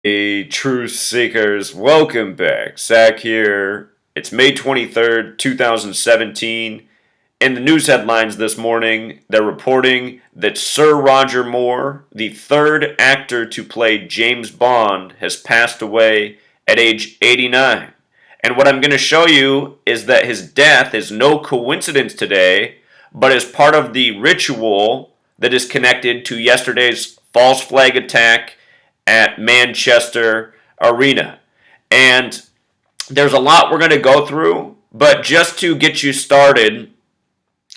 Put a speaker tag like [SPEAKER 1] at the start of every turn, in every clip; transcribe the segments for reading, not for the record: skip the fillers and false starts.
[SPEAKER 1] Truth Seekers, welcome back. Zach here. It's May 23rd, 2017. In the news headlines this morning, they're reporting that Sir Roger Moore, the third actor to play James Bond, has passed away at age 89. And what I'm going to show you is that his death is no coincidence today, but is part of the ritual that is connected to yesterday's false flag attack at Manchester Arena. And there's a lot we're going to go through, but just to get you started,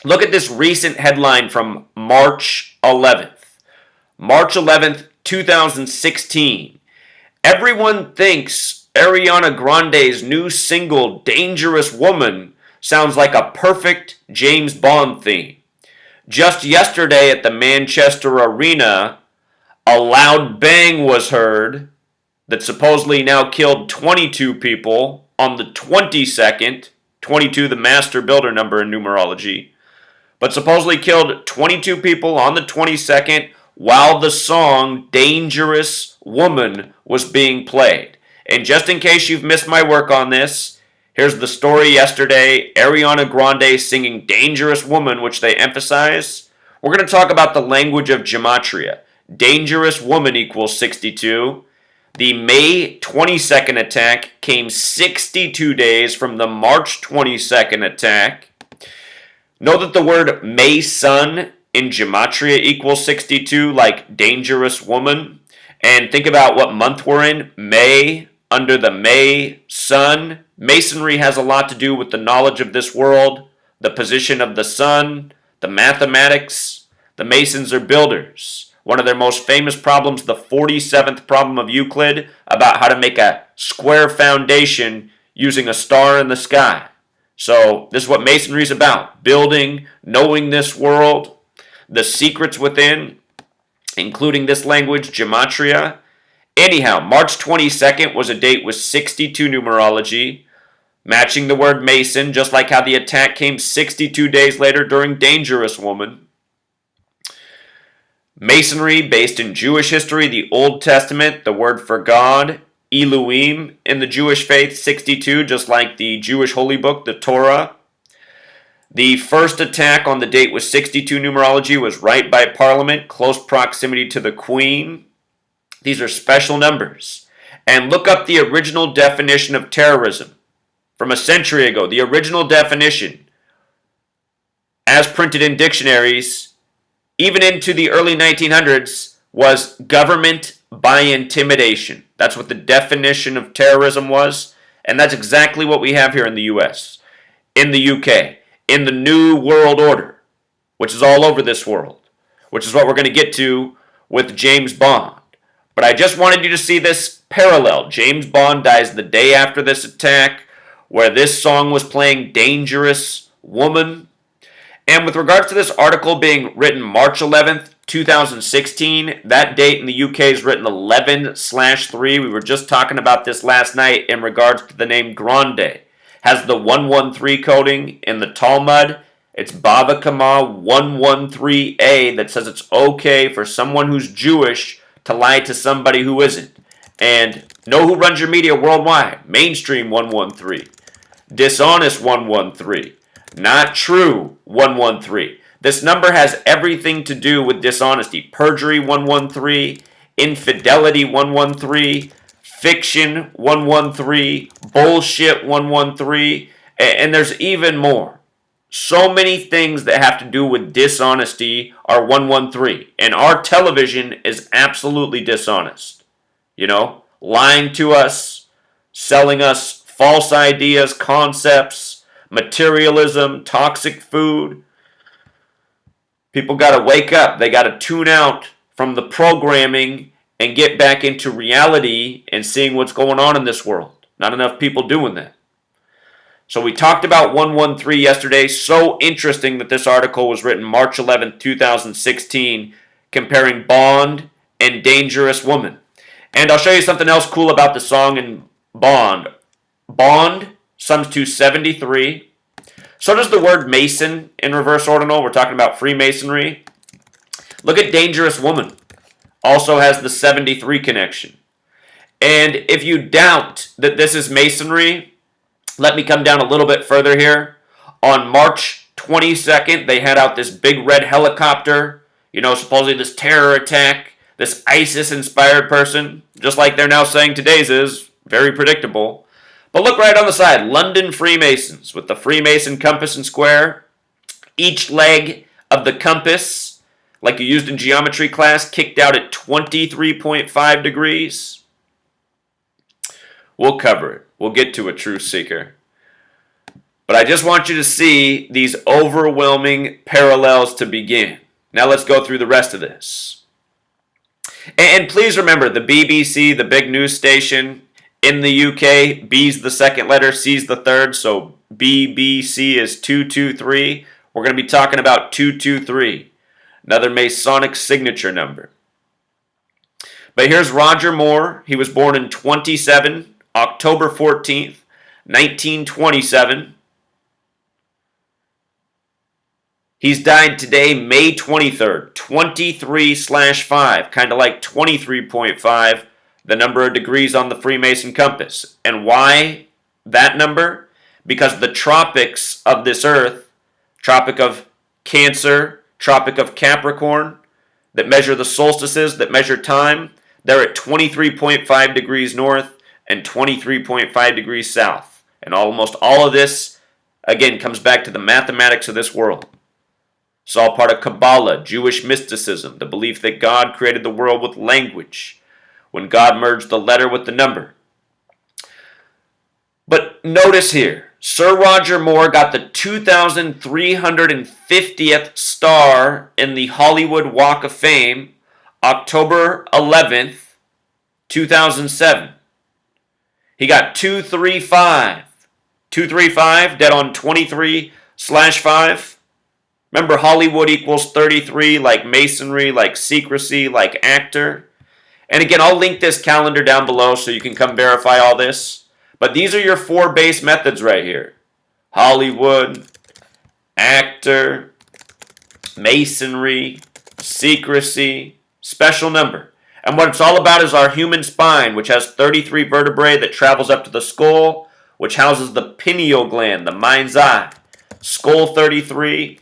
[SPEAKER 1] look at this recent headline from March 11th. March 11th, 2016. Everyone thinks Ariana Grande's new single, Dangerous Woman, sounds like a perfect James Bond theme. Just yesterday at the Manchester Arena, a loud bang was heard that supposedly now killed 22 people on the 22nd, 22 the master builder number in numerology, but supposedly killed 22 people on the 22nd while the song Dangerous Woman was being played. And just in case you've missed my work on this, here's the story yesterday, Ariana Grande singing Dangerous Woman, which they emphasize. We're going to talk about the language of gematria. Dangerous Woman equals 62. The May 22nd attack came 62 days from the March 22nd attack. Know that the word Mason in gematria equals 62, like Dangerous Woman. And think about what month we're in. May, under the May sun. Masonry has a lot to do with the knowledge of this world, the position of the sun, the mathematics. The Masons are builders. One of their most famous problems, the 47th problem of Euclid, about how to make a square foundation using a star in the sky. So this is what Masonry is about. Building, knowing this world, the secrets within, including this language, gematria. Anyhow, March 22nd was a date with 62 numerology, matching the word Mason, just like how the attack came 62 days later during Dangerous Woman. Masonry, based in Jewish history, the Old Testament, the word for God, Elohim, in the Jewish faith, 62, just like the Jewish holy book, the Torah. The first attack on the date with 62 numerology was right by Parliament, close proximity to the Queen. These are special numbers. And look up the original definition of terrorism from a century ago. The original definition, as printed in dictionaries, even into the early 1900s, was government by intimidation. That's what the definition of terrorism was, and that's exactly what we have here in the US, in the UK, in the New World Order, which is all over this world, which is what we're going to get to with James Bond. But I just wanted you to see this parallel. James Bond dies the day after this attack, where this song was playing Dangerous Woman. And with regards to this article being written March 11th, 2016, that date in the UK is written 11/3. We were just talking about this last night in regards to the name Grande. Has the 113 coding in the Talmud. It's Bava Kama 113a that says it's okay for someone who's Jewish to lie to somebody who isn't. And know who runs your media worldwide. Mainstream 113. Dishonest 113. Not true 113. This number has everything to do with dishonesty. Perjury 113, infidelity 113, fiction 113, bullshit 113, and there's even more. So many things that have to do with dishonesty are 113. And our television is absolutely dishonest. Lying to us, selling us false ideas, concepts, materialism, toxic food. People got to wake up. They got to tune out from the programming and get back into reality and seeing what's going on in this world. Not enough people doing that. So we talked about 113 yesterday. So interesting that this article was written March 11th, 2016, comparing Bond and Dangerous Woman. And I'll show you something else cool about the song and Bond. Bond sums to 73. So does the word Mason in reverse ordinal. We're talking about Freemasonry. Look at Dangerous Woman. Also has the 73 connection. And if you doubt that this is Masonry, let me come down a little bit further here. On March 22nd, they had out this big red helicopter, supposedly this terror attack, this ISIS-inspired person, just like they're now saying today's is, very predictable. But look right on the side, London Freemasons with the Freemason compass and square. Each leg of the compass, like you used in geometry class, kicked out at 23.5 degrees. We'll cover it. We'll get to a truth seeker. But I just want you to see these overwhelming parallels to begin. Now let's go through the rest of this. And please remember, the BBC, the big news station in the UK, B's the second letter, C's the third, so BBC is 223. We're going to be talking about 223, another Masonic signature number. But here's Roger Moore. He was born in October 14th, 1927. He's died today, May 23rd, 23/5, kind of like 23.5, the number of degrees on the Freemason compass. And why that number? Because the tropics of this earth, Tropic of Cancer, Tropic of Capricorn, that measure the solstices, that measure time, they're at 23.5 degrees north and 23.5 degrees south. And almost all of this, again, comes back to the mathematics of this world. It's all part of Kabbalah, Jewish mysticism, the belief that God created the world with language, when God merged the letter with the number. But notice here, Sir Roger Moore got the 2,350th star in the Hollywood Walk of Fame, October 11th, 2007. He got 235. 235, dead on 23/5. Remember, Hollywood equals 33, like Masonry, like secrecy, like actor. And again, I'll link this calendar down below so you can come verify all this. But these are your 4 base methods right here. Hollywood, actor, Masonry, secrecy, special number. And what it's all about is our human spine, which has 33 vertebrae that travels up to the skull, which houses the pineal gland, the mind's eye. Skull 33,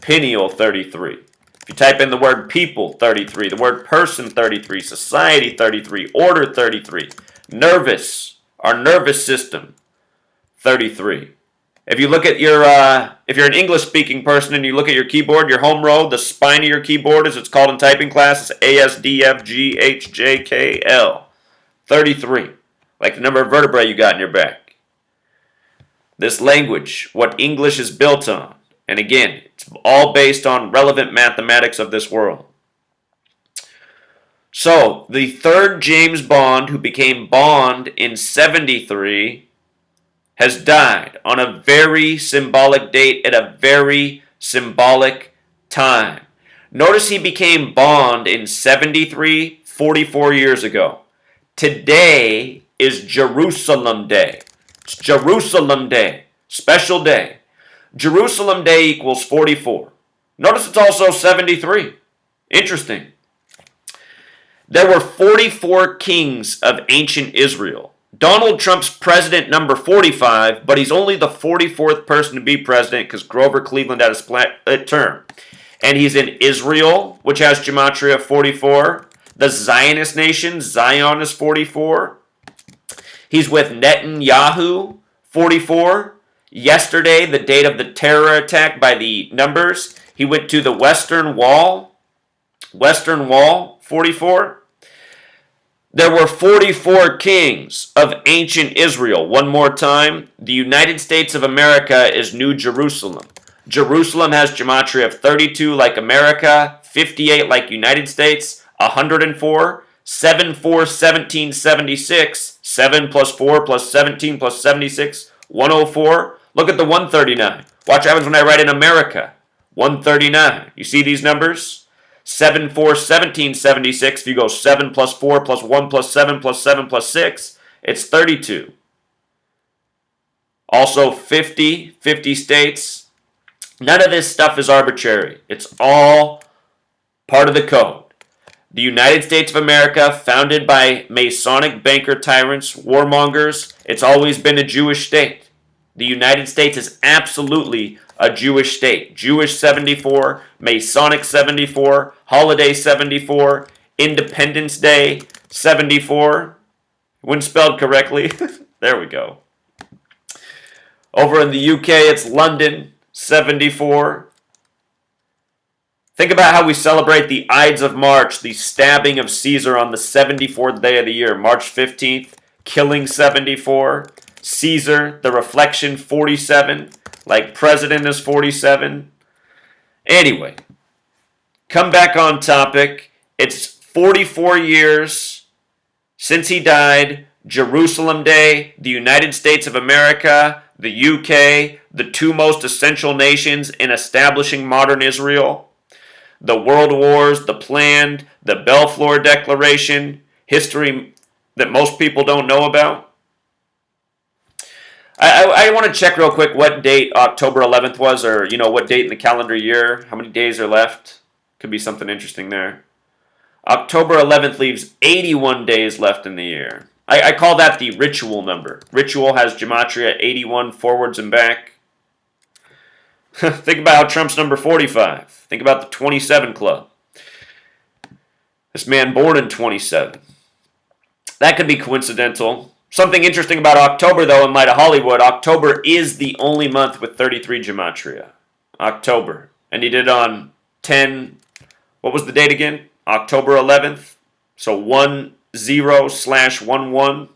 [SPEAKER 1] pineal 33. If you type in the word people 33, the word person 33, society 33, order 33, nervous, our nervous system 33. If you look at your, if you're an English speaking person and you look at your keyboard, your home row, the spine of your keyboard, as it's called in typing class, is ASDFGHJKL 33, like the number of vertebrae you got in your back. This language, what English is built on. And again, it's all based on relevant mathematics of this world. So, the third James Bond, who became Bond in 73, has died on a very symbolic date at a very symbolic time. Notice he became Bond in 73, 44 years ago. Today is Jerusalem Day. It's Jerusalem Day. Special day. Jerusalem Day equals 44. Notice it's also 73. Interesting. There were 44 kings of ancient Israel. Donald Trump's president number 45, but he's only the 44th person to be president because Grover Cleveland had a split term. And he's in Israel, which has gematria of 44. The Zionist nation, Zion is 44. He's with Netanyahu, 44. Yesterday, the date of the terror attack by the numbers, he went to the Western Wall, 44. There were 44 kings of ancient Israel. One more time, the United States of America is New Jerusalem. Jerusalem has gematria of 32 like America, 58 like United States, 104, 7, 4, 1776, 7 plus 4 plus 17 plus 76, 104. Look at the 139. Watch what happens when I write in America. 139. You see these numbers? 7, 4, 1776. If you go 7 plus 4 plus 1 plus 7 plus 7 plus 6, it's 32. Also 50 states. None of this stuff is arbitrary. It's all part of the code. The United States of America, founded by Masonic banker tyrants, warmongers, it's always been a Jewish state. The United States is absolutely a Jewish state. Jewish 74, Masonic 74, Holiday 74, Independence Day 74. When spelled correctly. There we go. Over in the UK, it's London 74. Think about how we celebrate the Ides of March, the stabbing of Caesar on the 74th day of the year, March 15th, killing 74. Caesar, the reflection 47, like president is 47. Anyway, come back on topic. It's 44 years since he died. Jerusalem Day, the United States of America, the UK, the two most essential nations in establishing modern Israel. The world wars, the planned, the Balfour Declaration, history that most people don't know about. I want to check real quick what date October 11th was, or what date in the calendar year, how many days are left. Could be something interesting there. October 11th leaves 81 days left in the year. I call that the ritual number. Ritual has gematria 81 forwards and back. Think about how Trump's number 45. Think about the 27 club. This man born in 27. That could be coincidental. Something interesting about October, though, in light of Hollywood, October is the only month with 33 gematria. October. And he did on 10, what was the date again? October 11th. So 10/11.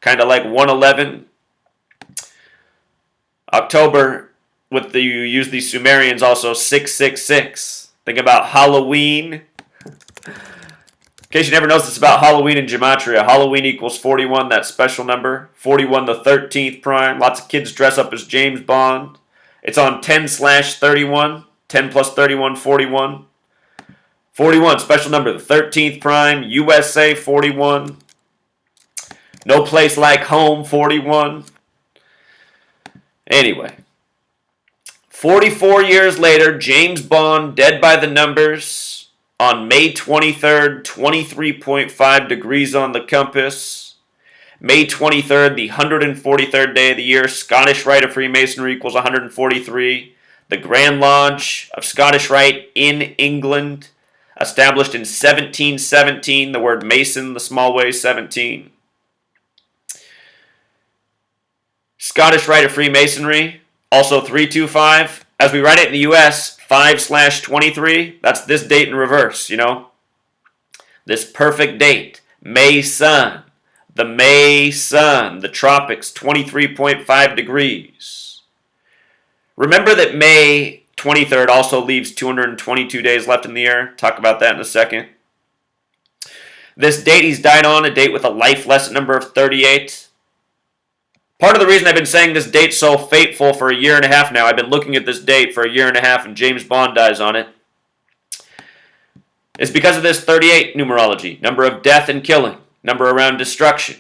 [SPEAKER 1] Kind of like 111. October, you use the Sumerians also, 666. Think about Halloween. In case you never noticed, it's about Halloween and gematria. Halloween equals 41, that special number. 41, the 13th prime. Lots of kids dress up as James Bond. It's on 10/31. 10 plus 31, 41. 41, special number, the 13th prime. USA, 41. No place like home, 41. Anyway. 44 years later, James Bond, dead by the numbers. On May 23rd, 23.5 degrees on the compass. May 23rd, the 143rd day of the year. Scottish Rite of Freemasonry equals 143. The Grand Lodge of Scottish Rite in England, established in 1717. The word Mason, the small way, 17. Scottish Rite of Freemasonry, also 325. As we write it in the U.S., 5/23, that's this date in reverse, This perfect date, May sun, the tropics, 23.5 degrees. Remember that May 23rd also leaves 222 days left in the year. Talk about that in a second. This date he's died on, a date with a life lesson number of 38. Part of the reason I've been saying this date's so fateful for a year and a half now, I've been looking at this date for a year and a half and James Bond dies on it, is because of this 38 numerology. Number of death and killing. Number around destruction.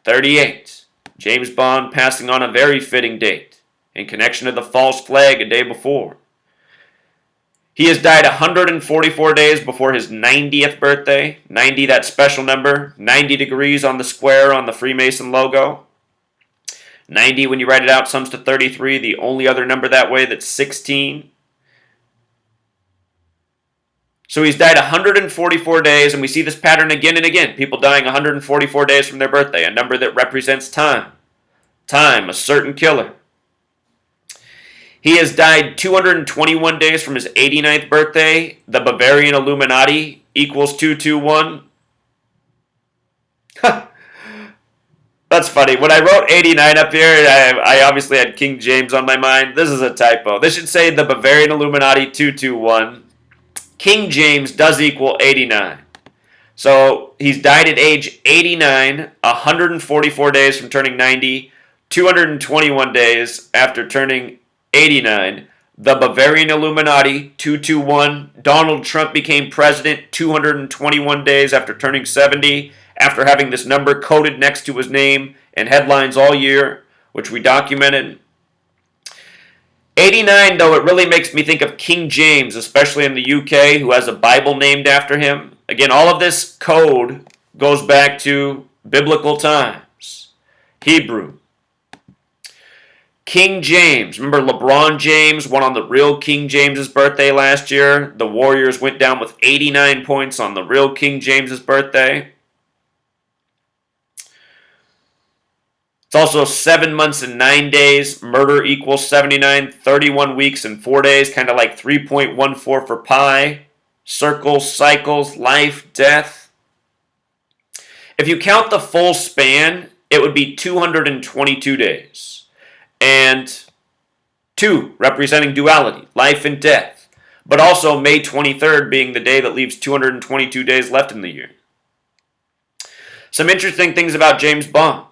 [SPEAKER 1] 38. James Bond passing on a very fitting date in connection to the false flag a day before. He has died 144 days before his 90th birthday. 90, that special number. 90 degrees on the square on the Freemason logo. 90, when you write it out, sums to 33. The only other number that way that's 16. So he's died 144 days, and we see this pattern again and again. People dying 144 days from their birthday, a number that represents time. Time, a certain killer. He has died 221 days from his 89th birthday. The Bavarian Illuminati equals 221. That's funny. When I wrote 89 up here, I obviously had King James on my mind. This is a typo. This should say the Bavarian Illuminati 221. King James does equal 89. So he's died at age 89, 144 days from turning 90, 221 days after turning 89. The Bavarian Illuminati 221. Donald Trump became president 221 days after turning 70. After having this number coded next to his name and headlines all year, which we documented. 89, though, it really makes me think of King James, especially in the UK, who has a Bible named after him. Again, all of this code goes back to biblical times. Hebrew. King James. Remember LeBron James won on the real King James's birthday last year? The Warriors went down with 89 points on the real King James's birthday. It's also 7 months and 9 days. Murder equals 79. 31 weeks and 4 days. Kind of like 3.14 for pi. Circles, cycles, life, death. If you count the full span, it would be 222 days. And 2 representing duality, life and death. But also May 23rd being the day that leaves 222 days left in the year. Some interesting things about James Bond.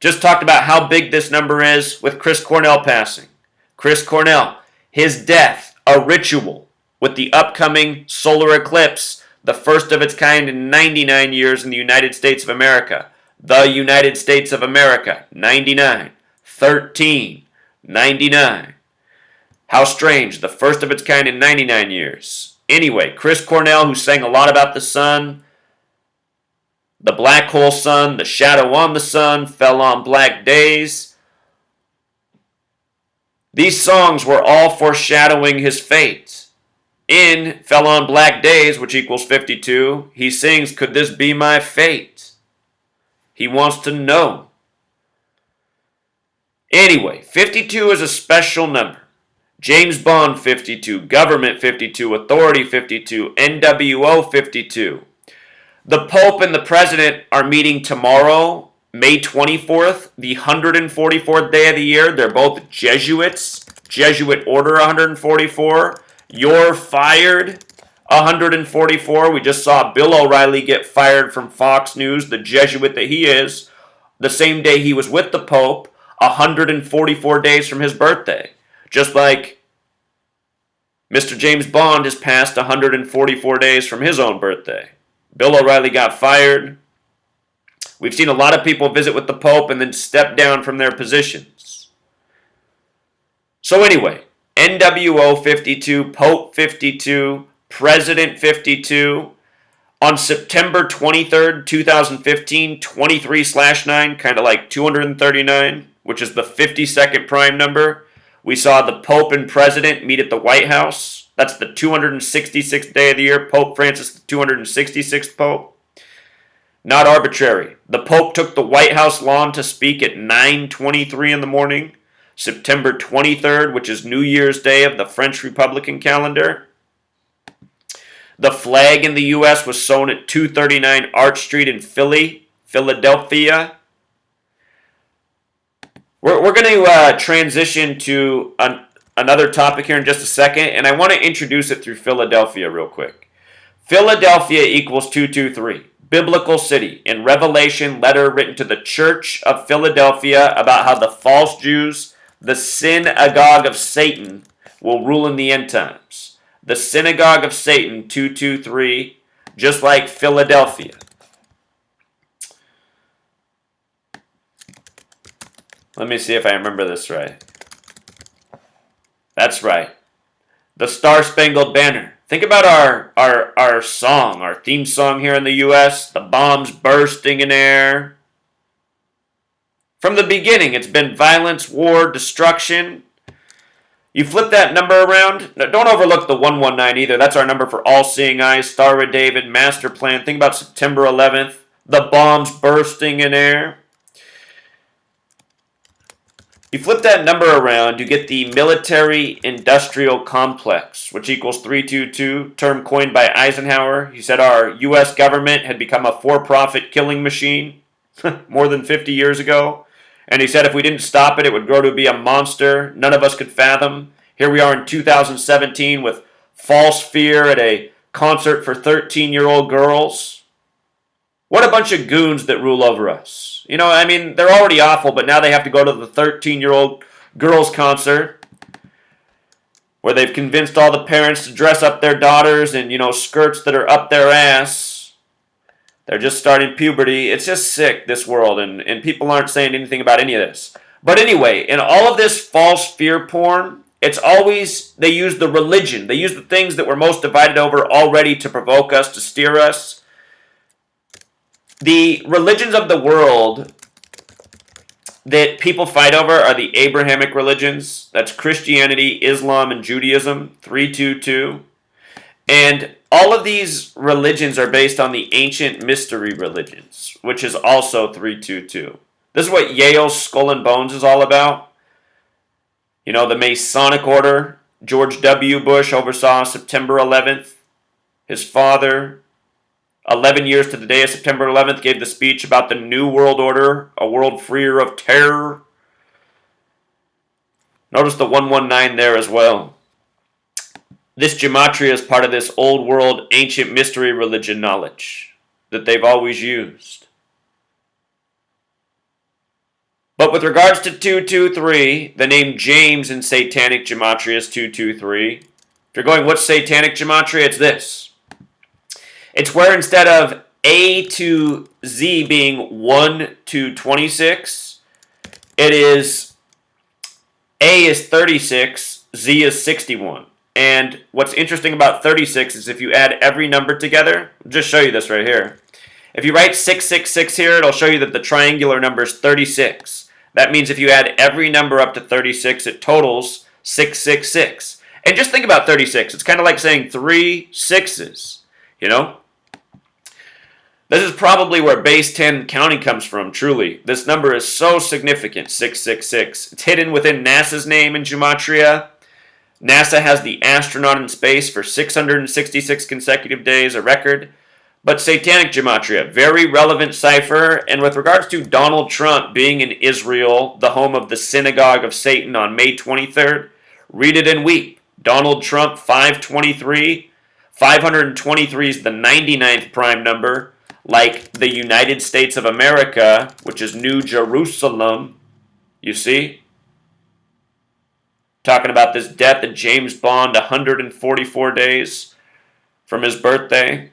[SPEAKER 1] Just talked about how big this number is with Chris Cornell passing. Chris Cornell, his death, a ritual with the upcoming solar eclipse, the first of its kind in 99 years in the United States of America. The United States of America, 99, 13, 99. How strange, the first of its kind in 99 years. Anyway, Chris Cornell, who sang a lot about the sun, the black hole sun, the shadow on the sun, fell on black days. These songs were all foreshadowing his fate. In Fell on Black Days, which equals 52, he sings, "Could this be my fate?" He wants to know. Anyway, 52 is a special number. James Bond 52, Government 52, Authority 52, NWO 52. The Pope and the President are meeting tomorrow, May 24th, the 144th day of the year. They're both Jesuits. Jesuit Order 144. You're fired 144. We just saw Bill O'Reilly get fired from Fox News, the Jesuit that he is, the same day he was with the Pope, 144 days from his birthday. Just like Mr. James Bond has passed 144 days from his own birthday. Bill O'Reilly got fired. We've seen a lot of people visit with the Pope and then step down from their positions. So anyway, NWO 52, Pope 52, President 52. On September 23rd, 2015, 23/9, kind of like 239, which is the 52nd prime number, we saw the Pope and President meet at the White House. That's the 266th day of the year, Pope Francis, the 266th Pope. Not arbitrary. The Pope took the White House lawn to speak at 9:23 in the morning, September 23rd, which is New Year's Day of the French Republican calendar. The flag in the U.S. was sewn at 239 Arch Street in Philadelphia. We're going to transition to another topic here in just a second, and I want to introduce it through Philadelphia real quick. Philadelphia equals 223, biblical city. In Revelation, letter written to the Church of Philadelphia about how the false Jews, the synagogue of Satan, will rule in the end times. The synagogue of Satan, 223, just like Philadelphia. Let me see if I remember this right. That's right. The Star-Spangled Banner. Think about our song, our theme song here in the U.S., the bombs bursting in air. From the beginning, it's been violence, war, destruction. You flip that number around. Now, don't overlook the 119 either. That's our number for all-seeing eyes, Star of David, master plan. Think about September 11th, the bombs bursting in air. You flip that number around, you get the military-industrial complex, which equals 322, term coined by Eisenhower. He said our U.S. government had become a for-profit killing machine more than 50 years ago. And he said if we didn't stop it, it would grow to be a monster none of us could fathom. Here we are in 2017 with false fear at a concert for 13-year-old girls. What a bunch of goons that rule over us. You know, I mean, they're already awful, but now they have to go to the 13-year-old girls' concert where they've convinced all the parents to dress up their daughters in, skirts that are up their ass. They're just starting puberty. It's just sick, this world, and people aren't saying anything about any of this. But anyway, in all of this false fear porn, It's always, they use the religion. They use the things that we're most divided over already to provoke us, to steer us. The religions of the world that people fight over are the Abrahamic religions. That's Christianity, Islam, and Judaism, 322. And all of these religions are based on the ancient mystery religions, which is also 322. This is what Yale's Skull and Bones is all about. You know, the Masonic Order. George W. Bush oversaw September 11th. His father, 11 years to the day of September 11th, gave the speech about the New World Order, a world freer of terror. Notice the 119 there as well. This gematria is part of this old world ancient mystery religion knowledge that they've always used. But with regards to 223, the name James in satanic gematria is 223. If you're going, what's satanic gematria? It's this. It's where instead of A to Z being 1 to 26, it is A is 36, Z is 61. And what's interesting about 36 is if you add every number together, I'll just show you this right here. If you write 666 here, it'll show you that the triangular number is 36. That means if you add every number up to 36, it totals 666. And just think about 36. It's kind of like saying 3 sixes, you know? This is probably where base 10 counting comes from, truly. This number is so significant, 666. It's hidden within NASA's name in gematria. NASA has the astronaut in space for 666 consecutive days, a record. But satanic gematria, very relevant cipher. And with regards to Donald Trump being in Israel, the home of the synagogue of Satan on May 23rd, read it and weep. Donald Trump, 523. 523 is the 99th prime number, like the United States of America, which is New Jerusalem. You see? Talking about this death of James Bond, 144 days from his birthday.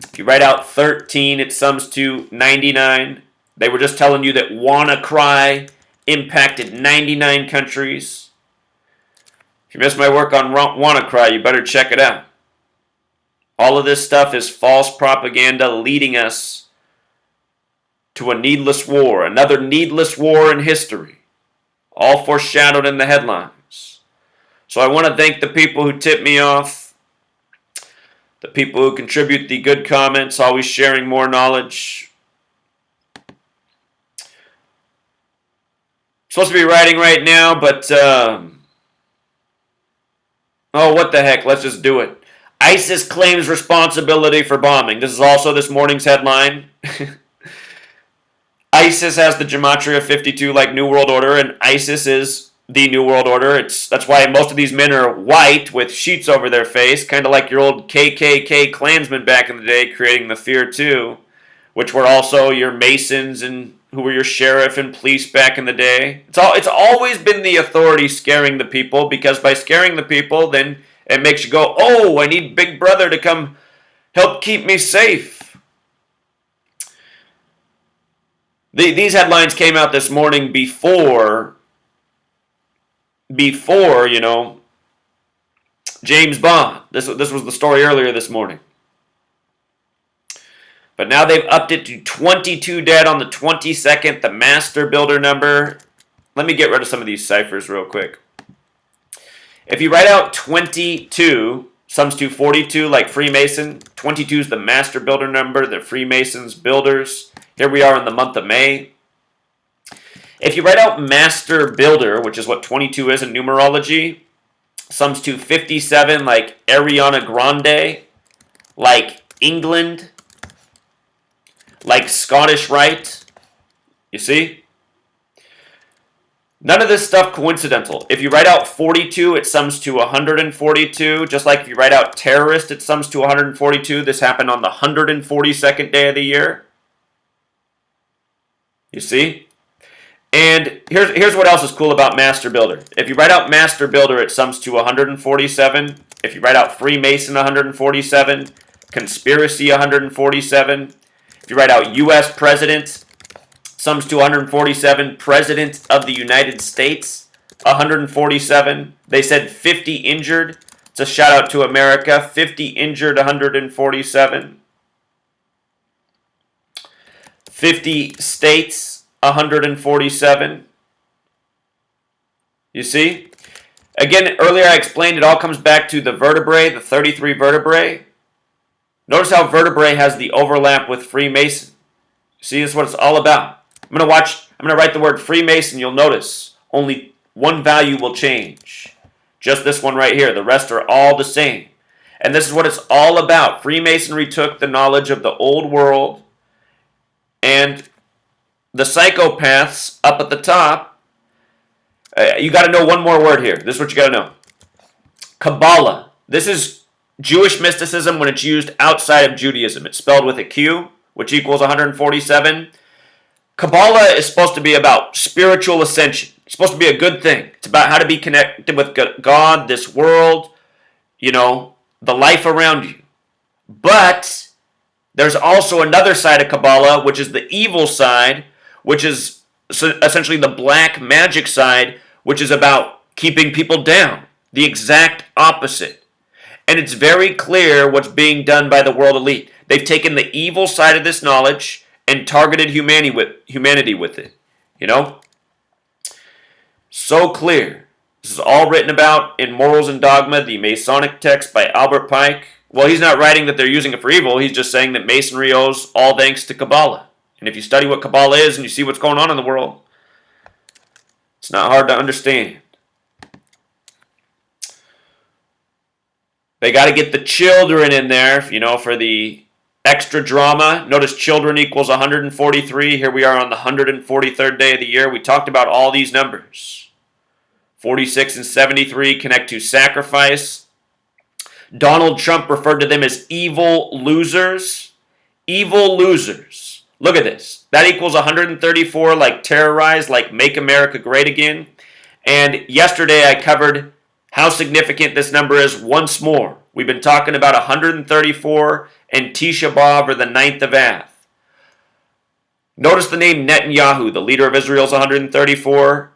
[SPEAKER 1] If you write out 13, it sums to 99. They were just telling you that WannaCry impacted 99 countries. If you missed my work on WannaCry, you better check it out. All of this stuff is false propaganda leading us to a needless war, another needless war in history, all foreshadowed in the headlines. So I want to thank the people who tip me off, the people who contribute the good comments, always sharing more knowledge. Supposed to be writing right now, but oh, what the heck, let's just do it. ISIS claims responsibility for bombing. This is also this morning's headline. ISIS has the gematria 52 like New World Order, and ISIS is the New World Order. That's why most of these men are white with sheets over their face, kind of like your old KKK Klansmen back in the day, creating the Fear 2, which were also your Masons and who were your sheriff and police back in the day. It's always been the authority scaring the people, because by scaring the people, then it makes you go, oh, I need Big Brother to come help keep me safe. These headlines came out this morning before, you know, James Bond. This was the story earlier this morning. But now they've upped it to 22 dead on the 22nd, the master builder number. Let me get rid of some of these ciphers real quick. If you write out 22, sums to 42 like Freemason. 22 is the master builder number, the Freemasons builders. Here we are in the month of May. If you write out master builder, which is what 22 is in numerology, sums to 57 like Ariana Grande, like England, like Scottish Rite. You see? None of this stuff coincidental. If you write out 42, it sums to 142. Just like if you write out terrorist, it sums to 142. This happened on the 142nd day of the year. You see? And here's what else is cool about Master Builder. If you write out Master Builder, it sums to 147. If you write out Freemason, 147. Conspiracy, 147. If you write out U.S. President, sums to 147. President of the United States, 147. They said 50 injured. It's a shout out to America. 50 injured, 147. 50 states, 147. You see? Again, earlier I explained it all comes back to the vertebrae, the 33 vertebrae. Notice how vertebrae has the overlap with Freemason. See, this is what it's all about. I'm going to write the word Freemason. You'll notice only one value will change. Just this one right here. The rest are all the same. And this is what it's all about. Freemasonry took the knowledge of the old world and the psychopaths up at the top. You got to know one more word here. This is what you got to know. Kabbalah. This is Jewish mysticism when it's used outside of Judaism. It's spelled with a Q, which equals 147. Kabbalah is supposed to be about spiritual ascension. It's supposed to be a good thing. It's about how to be connected with God, this world, the life around you. But there's also another side of Kabbalah, which is the evil side, which is essentially the black magic side, which is about keeping people down. The exact opposite. And it's very clear what's being done by the world elite. They've taken the evil side of this knowledge and targeted humanity with it. So clear. This is all written about in Morals and Dogma, the Masonic text by Albert Pike. Well, he's not writing that they're using it for evil. He's just saying that Masonry owes all thanks to Kabbalah. And if you study what Kabbalah is and you see what's going on in the world, it's not hard to understand. They got to get the children in there, for the extra drama. Notice children equals 143. Here we are on the 143rd day of the year. We talked about all these numbers. 46 and 73 connect to sacrifice. Donald Trump referred to them as evil losers. Evil losers. Look at this. That equals 134, like terrorize, like make America great again. And yesterday I covered how significant this number is once more. We've been talking about 134 and Tisha B'Av, or the 9th of Av. Notice the name Netanyahu, the leader of Israel, is 134,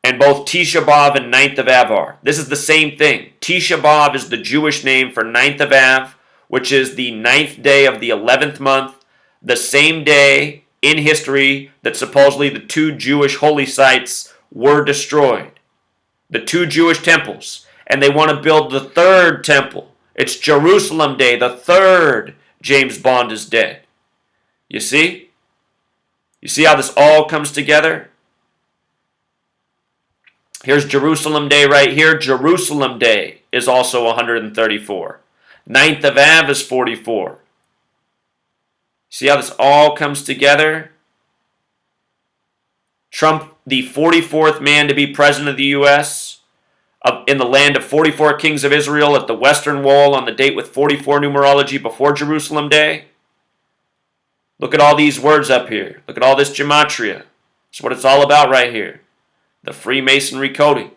[SPEAKER 1] and both Tisha B'Av and 9th of Av are. This is the same thing. Tisha B'Av is the Jewish name for 9th of Av, which is the 9th day of the 11th month, the same day in history that supposedly the two Jewish holy sites were destroyed. The two Jewish temples. And they want to build the third temple. It's Jerusalem Day, the third James Bond is dead. You see? You see how this all comes together? Here's Jerusalem Day right here. Jerusalem Day is also 134. 9th of Av is 44. See how this all comes together? Trump, the 44th man to be president of the U.S., in the land of 44 kings of Israel at the Western Wall on the date with 44 numerology before Jerusalem Day. Look at all these words up here. Look at all this gematria. That's what it's all about right here. The Freemasonry coding.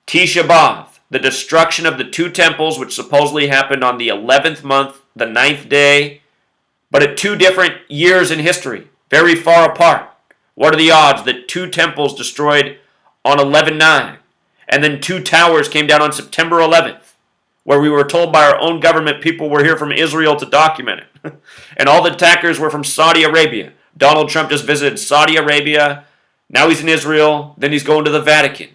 [SPEAKER 1] Tisha B'Av, the destruction of the two temples, which supposedly happened on the 11th month, the 9th day, but at two different years in history, very far apart. What are the odds that two temples destroyed on 11/9 and then two towers came down on September 11th, where we were told by our own government people were here from Israel to document it. And all the attackers were from Saudi Arabia. Donald Trump just visited Saudi Arabia. Now he's in Israel. Then he's going to the Vatican.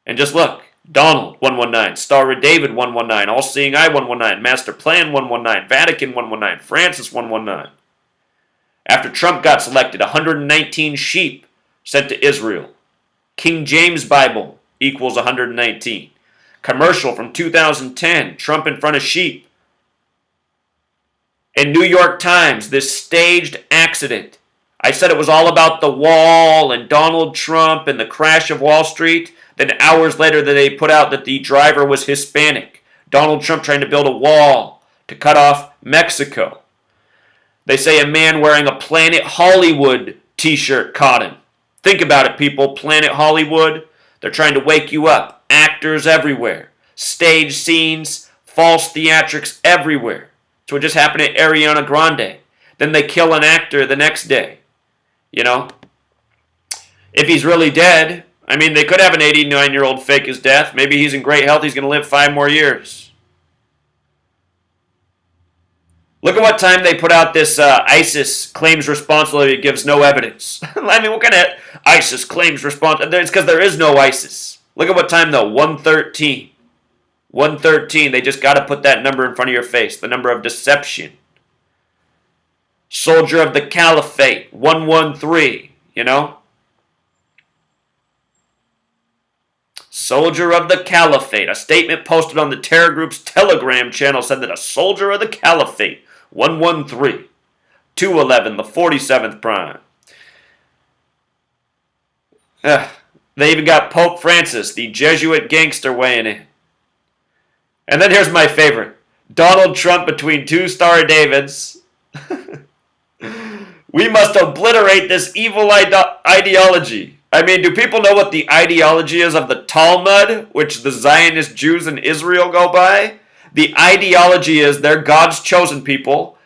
[SPEAKER 1] And just look. Donald, 119. Star of David, 119. All-Seeing Eye, 119. Master Plan, 119. Vatican, 119. Francis, 119. After Trump got selected, 119 sheep sent to Israel. King James Bible equals 119. Commercial from 2010, Trump in front of sheep. In New York Times, this staged accident. I said it was all about the wall and Donald Trump and the crash of Wall Street. Then hours later they put out that the driver was Hispanic. Donald Trump trying to build a wall to cut off Mexico. They say a man wearing a Planet Hollywood t-shirt caught him. Think about it, people. Planet Hollywood. They're trying to wake you up. Actors everywhere. Stage scenes. False theatrics everywhere. That's what just happened to Ariana Grande. Then they kill an actor the next day. You know, if he's really dead, I mean, they could have an 89-year-old fake his death. Maybe he's in great health. He's going to live 5 more years. Look at what time they put out this ISIS claims responsibility. It gives no evidence. I mean, what kind of ISIS claims responsibility? It's because there is no ISIS. Look at what time, though. 113. 113. They just got to put that number in front of your face. The number of deception. Soldier of the Caliphate. 113. You know? Soldier of the Caliphate. A statement posted on the terror group's Telegram channel said that a soldier of the Caliphate, 113, 211, the 47th prime. They even got Pope Francis, the Jesuit gangster, weighing in. And then here's my favorite. Donald Trump between 2 Star Davids. We must obliterate this evil ideology. I mean, do people know what the ideology is of the Talmud, which the Zionist Jews in Israel go by? The ideology is they're God's chosen people.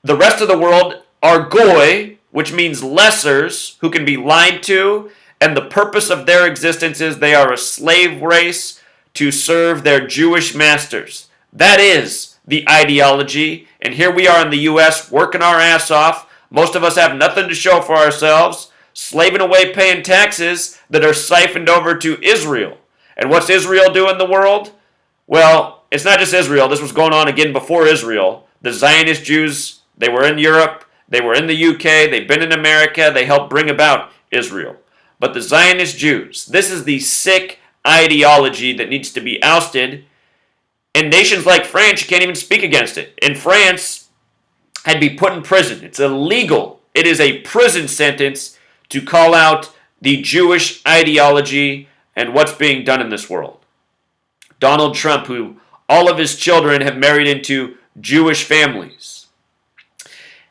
[SPEAKER 1] The rest of the world are goy, which means lessers who can be lied to, and the purpose of their existence is they are a slave race to serve their Jewish masters. That is the ideology, and here we are in the U.S. working our ass off. Most of us have nothing to show for ourselves, slaving away paying taxes that are siphoned over to Israel. And what's Israel do in the world? Well, it's not just Israel. This was going on again before Israel. The Zionist Jews, they were in Europe, they were in the UK, they've been in America, they helped bring about Israel. But the Zionist Jews, this is the sick ideology that needs to be ousted. And nations like France, you can't even speak against it. In France, had to be put in prison. It's illegal. It is a prison sentence to call out the Jewish ideology and what's being done in this world. Donald Trump, who all of his children have married into Jewish families.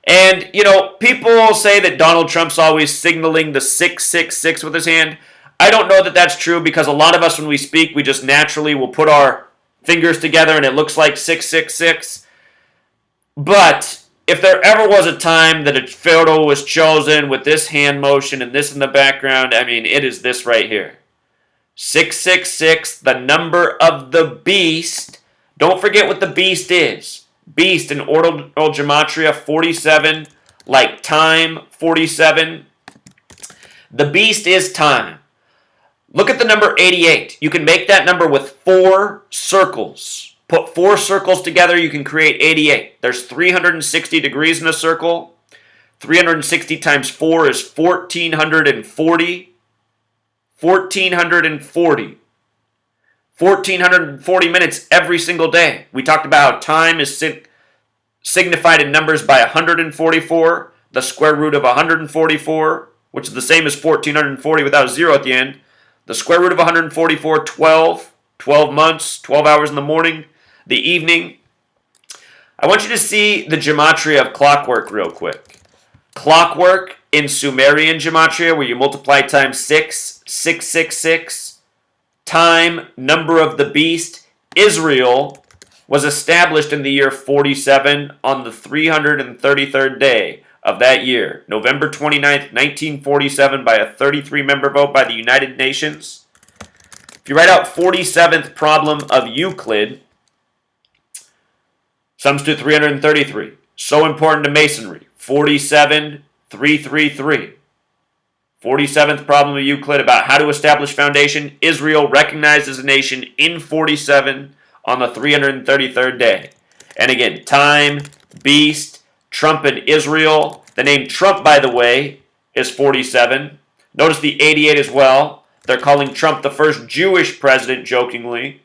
[SPEAKER 1] And, you know, people say that Donald Trump's always signaling the 666 with his hand. I don't know that that's true because a lot of us, when we speak, we just naturally will put our fingers together and it looks like 666. But if there ever was a time that a photo was chosen with this hand motion and this in the background, I mean, it is this right here. 666, the number of the beast. Don't forget what the beast is. Beast in ordinal gematria, 47, like time, 47. The beast is time. Look at the number 88. You can make that number with 4 circles. Put 4 circles together, you can create 88. There's 360 degrees in a circle. 360 times 4 is 1,440. 1,440. 1,440 minutes every single day. We talked about how time is signified in numbers by 144, the square root of 144, which is the same as 1,440 without a 0 at the end. The square root of 144, 12. 12 months, 12 hours in the morning, the evening. I want you to see the gematria of clockwork real quick. Clockwork in Sumerian gematria, where you multiply times 6, 666. Time, number of the beast. Israel was established in the year 47 on the 333rd day of that year, November 29th, 1947, by a 33-member vote by the United Nations. If you write out 47th problem of Euclid, sums to 333. So important to Masonry. 47,333. 47th problem of Euclid about how to establish foundation. Israel recognized as a nation in 47 on the 333rd day. And again, time, beast, Trump and Israel. The name Trump, by the way, is 47. Notice the 88 as well. They're calling Trump the first Jewish president, jokingly.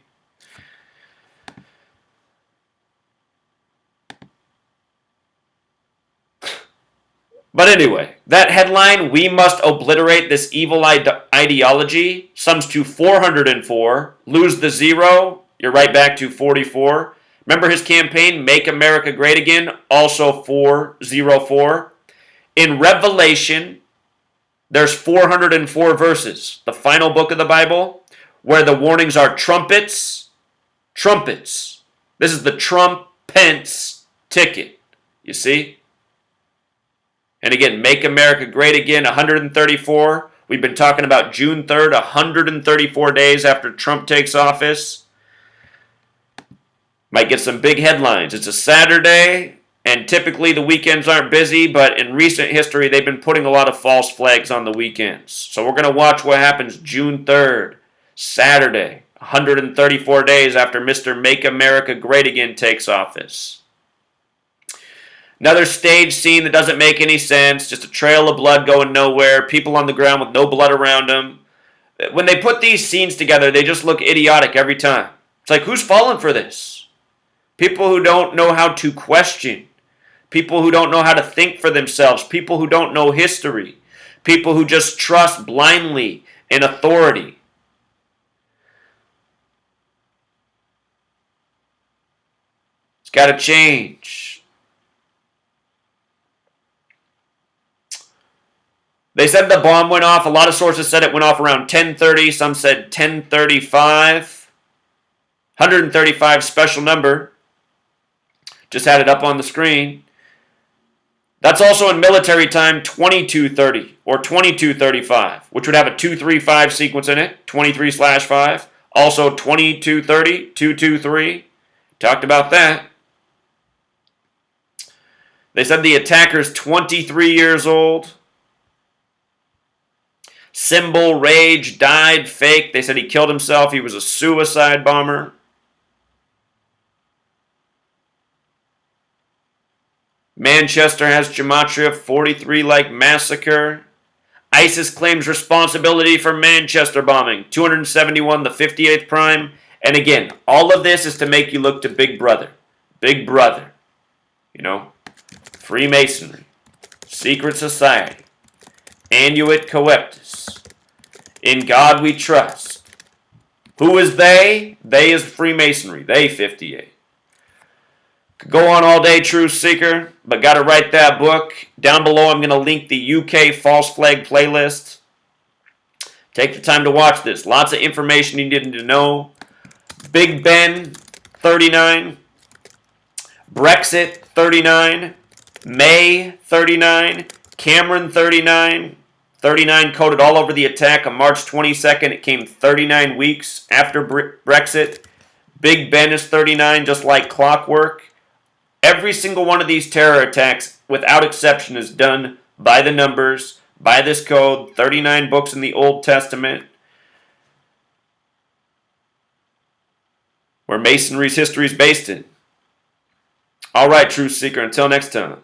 [SPEAKER 1] But anyway, that headline, we must obliterate this evil ideology, sums to 404. Lose the 0, you're right back to 44. Remember his campaign, Make America Great Again, also 404. In Revelation, there's 404 verses, the final book of the Bible, where the warnings are trumpets, trumpets. This is the Trump-Pence ticket, you see? And again, Make America Great Again, 134. We've been talking about June 3rd, 134 days after Trump takes office. Might get some big headlines. It's a Saturday, and typically the weekends aren't busy, but in recent history, they've been putting a lot of false flags on the weekends. So we're going to watch what happens June 3rd, Saturday, 134 days after Mr. Make America Great Again takes office. Another stage scene that doesn't make any sense, just a trail of blood going nowhere, people on the ground with no blood around them. When they put these scenes together, they just look idiotic every time. It's like, who's falling for this? People who don't know how to question. People who don't know how to think for themselves. People who don't know history. People who just trust blindly in authority. It's got to change. They said the bomb went off. A lot of sources said it went off around 10:30. Some said 10:35. 135 special number. Just had it up on the screen. That's also in military time 22:30 or 22:35, which would have a 235 sequence in it, 23/5. Also 22:30, 223. Talked about that. They said the attacker's 23 years old. Symbol, rage, died, fake. They said he killed himself. He was a suicide bomber. Manchester has gematria 43 like massacre. ISIS claims responsibility for Manchester bombing. 271, the 58th prime. And again, all of this is to make you look to Big Brother. Big Brother. You know, Freemasonry, secret society, annuit coeptus. In God we trust. Who is they? They is Freemasonry. They 58. Could go on all day, Truth Seeker, but got to write that book. Down below, I'm going to link the UK false flag playlist. Take the time to watch this. Lots of information you need to know. Big Ben, 39. Brexit, 39. May, 39. Cameron, 39. 39 coded all over the attack on March 22nd. It came 39 weeks after Brexit. Big Ben is 39, just like clockwork. Every single one of these terror attacks, without exception, is done by the numbers, by this code, 39 books in the Old Testament, where Masonry's history is based in. All right, Truth Seeker, until next time.